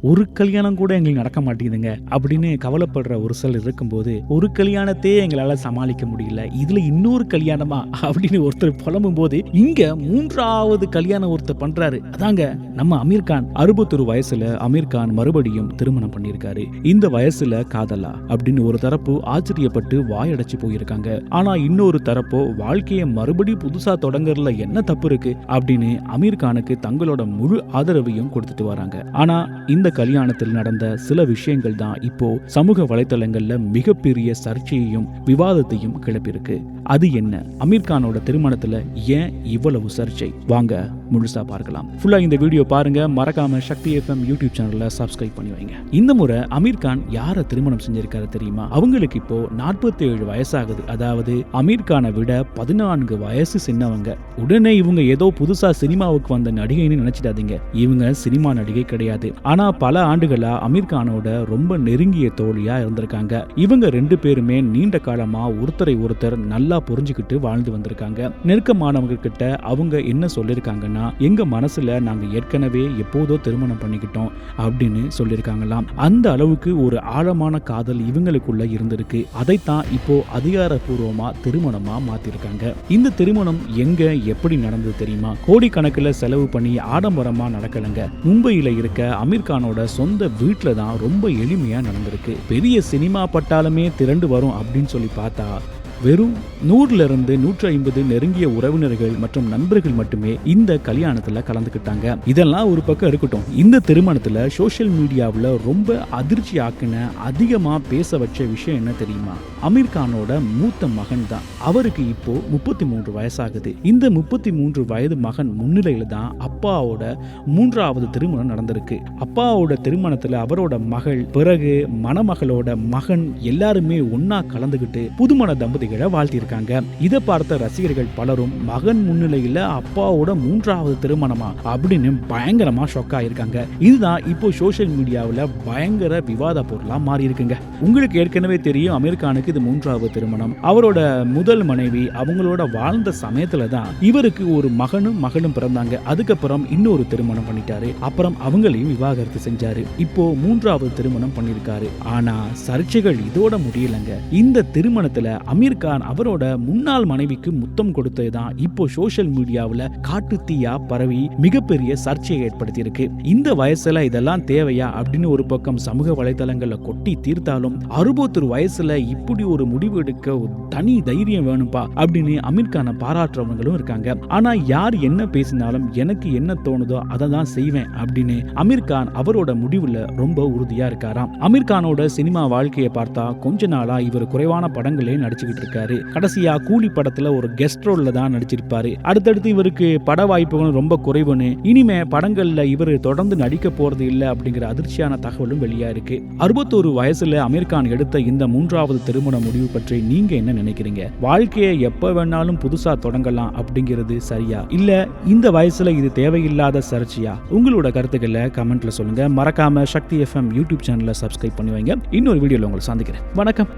ஒரு கல்யாணம் கூட எங்களுக்கு நடக்க மாட்டேங்குதுங்க அப்படின்னு கவலைப்படுற ஒரு சிலர் இருக்கும்போது, ஒரு கல்யாணத்தையே எங்களால சமாளிக்க முடியல, இதுல இன்னொரு கல்யாணமா அப்படின்னு ஒருத்தர் புலம்பும் போது, இங்க 3வது கல்யாணம் ஒருத்தர் பண்றாரு. அதாங்க நம்ம அமீர் கான். 61 வயசுல அமீர் கான் மறுபடியும் திருமணம் பண்ணியிருக்காரு. இந்த வயசுல காதலா அப்படின்னு ஒரு தரப்பு ஆச்சரியப்பட்டு வாயடைச்சு போயிருக்காங்க. ஆனா இன்னொரு தரப்போ வாழ்க்கையை மறுபடியும் புதுசா தொடங்கறதுல என்ன தப்பு இருக்கு அப்படின்னு அமீர் கானுக்கு தங்களோட முழு ஆதரவையும் கொடுத்துட்டு வராங்க. ஆனா இந்த கல்யாணத்தில் நடந்த சில விஷயங்கள் தான் இப்போ சமூக வலைதளங்கள்ல மிகப்பெரிய சர்ச்சையையும் விவாதத்தையும் கிளப்பியிருக்கு. அது என்ன? அமீர் கானோட திருமணத்துல ஏன் இவ்வளவு சர்ச்சை? வாங்க முழுசா பார்க்கலாம். ஃபுல்லா இந்த வீடியோ பாருங்க. மறக்காம சக்தி FM யூடியூப் சேனல்ல சப்ஸ்கிரைப் பண்ணி வைங்க. இந்த முறை அமீர் கான் யாரை திருமணம் செஞ்சிருக்காரு தெரியுமா? அவங்களுக்கு இப்போ 47 வயசாகுது. அதாவது அமீர் கானை விட 14 வயசு சின்னவங்க. உடனே இவங்க ஏதோ புதுசா சினிமாவுக்கு வந்த நடிகைன்னு நினைச்சிடாதீங்க. இவங்க சினிமா நடிகை கிடையாது. ஆனா பல ஆண்டுகளா அமீர் கானோட ரொம்ப நெருங்கிய தோழியா இருந்திருக்காங்க. இவங்க 2 பேருமே நீண்ட காலமா ஒருத்தரை ஒருத்தர் நல்லா புரிஞ்சுக்கிட்டு வாழ்ந்து வந்திருக்காங்க. நெருக்கமானவங்க கிட்ட அவங்க என்ன சொல்லிருக்காங்கன்னா, எங்க மனசுல நாங்க ஏற்கனவே எப்போதோ திருமணம் பண்ணிக்கிட்டோம் அப்படின்னு சொல்லிருக்காங்களாம். அந்த அளவுக்கு ஒரு ஆழமான காதல் இவங்களுக்குள்ள இருந்திருக்கு. அதைத்தான் இப்போ அதிகாரப்பூர்வமா திருமணமா மாத்திருக்காங்க. இந்த திருமணம் எங்க எப்படி நடந்தது தெரியுமா? கோடிக்கணக்கில் செலவு பண்ணி ஆடம்பரமா நடக்கலங்க. மும்பையில இருக்க அமீர் கானோட சொந்த வீட்டுல தான் ரொம்ப எளிமையா நடந்திருக்கு. பெரிய சினிமா பட்டாளமே திரண்டு வரும் அப்படின்னு சொல்லி பார்த்தா வெறும் 100ல இருந்து 150 நெருங்கிய உறவினர்கள் மற்றும் நண்பர்கள் மட்டுமே இந்த கல்யாணத்துல கலந்துக்கிட்டாங்க. இதெல்லாம் ஒரு பக்கம் இருக்கட்டும், இந்த திருமணத்துல சோசியல் மீடியாவில் ரொம்ப அதிர்ச்சி ஆக்கின, அதிகமா பேச வச்ச விஷயம் என்ன தெரியுமா? அமீர் கானோட மூத்த மகன் தான். அவருக்கு இப்போ 33 வயசாகுது. இந்த 33 வயது மகன் முன்னிலையில தான் அப்பாவோட 3வது திருமணம் நடந்திருக்கு. அப்பாவோட திருமணத்துல அவரோட மகள், பிறகு மணமகளோட மகன் எல்லாருமே ஒன்னா கலந்துகிட்டு புதுமண தம்பதி வாழ்த்திருக்காங்க. இதை பார்த்த ரசிகர்கள் பலரும் மகன் முன்னிலையில அப்பாவோட 3வது திருமணமா அப்படின்னு பயங்கரமா ஷாக் ஆயிருக்காங்க. இதுதான் இப்போ சோசியல் மீடியாவில் பயங்கர விவாத பொருளா மாறி இருக்குங்க. உங்களுக்கு ஏற்கனவே தெரியும் அமீர் கானுக்கு இது 3வது திருமணம். அவரோட முதல் மனைவி அவங்களோட வாழ்ந்த சமயத்துல தான் இவருக்கு ஒரு மகனும் மகளும் பிறந்தாங்க. அதுக்கப்புறம் இன்னொரு திருமணம் பண்ணிட்டாரு. அப்புறம் அவங்களையும் விவாகரத்து செஞ்சாரு. இப்போ 3வது திருமணம் பண்ணிருக்காரு. ஆனா சர்ச்சைகள் இதோட முடியலங்க. இந்த திருமணத்துல அமீர் கான் அவரோட முன்னாள் மனைவிக்கு முத்தம் கொடுத்ததுதான் இப்போ சோசியல் மீடியாவில் காட்டு தீயா பரவி மிகப்பெரிய சர்ச்சையை ஏற்படுத்தி இருக்கு. இந்த வயசுல இதெல்லாம் தேவையா அப்படின்னு ஒரு பக்கம் சமூக வலைதளங்கள்ல கொட்டி தீர்த்தாலும் 61 வயசுல இப்படி ஒரு முடிவு எடுக்க தனி தைரியம் வேணும்பா அப்படின்னு அமீர் கானை பாராட்டுறவங்களும் இருக்காங்க. ஆனா யார் என்ன பேசினாலும் எனக்கு என்ன தோணுதோ அதை தான் செய்வேன் அப்படின்னு அமீர் கான் அவரோட முடிவுல ரொம்ப உறுதியா இருக்காராம். அமீர் கானோட சினிமா வாழ்க்கையை பார்த்தா கொஞ்ச நாளா இவர் குறைவான படங்களே நடிச்சுக்கிட்டு இருக்காரு. கடைசியா கூலி படத்துல ஒரு கெஸ்ட் ரோல்ல தான் நடிச்சிருப்பாரு. அடுத்தடுத்து இவருக்கு பட வாய்ப்புகளும் ரொம்ப குறைவுன்னு, இனிமே படங்கள்ல இவர் தொடர்ந்து நடிக்க போறது இல்ல அப்படிங்கிற அதிர்ச்சியான தகவலும் வெளியா இருக்கு. 61 வயசுல அமீர் கான் எடுத்த இந்த 3வது திருமண முடிவு பற்றி நீங்க என்ன நினைக்கிறீங்க? வாழ்க்கையை எப்ப வேணாலும் புதுசா தொடங்கலாம் அப்படிங்கிறது சரியா, இல்ல இந்த வயசுல இது தேவையில்லாத சர்ச்சையா? உங்களோட கருத்துக்களை கமெண்ட்ல சொல்லுங்க. மறக்காம சக்தி FM யூடியூப் சேனலை சப்ஸ்கிரைப் பண்ணி வைங்க. இன்னொரு வீடியோல உங்களை சந்திக்கிறேன். வணக்கம்.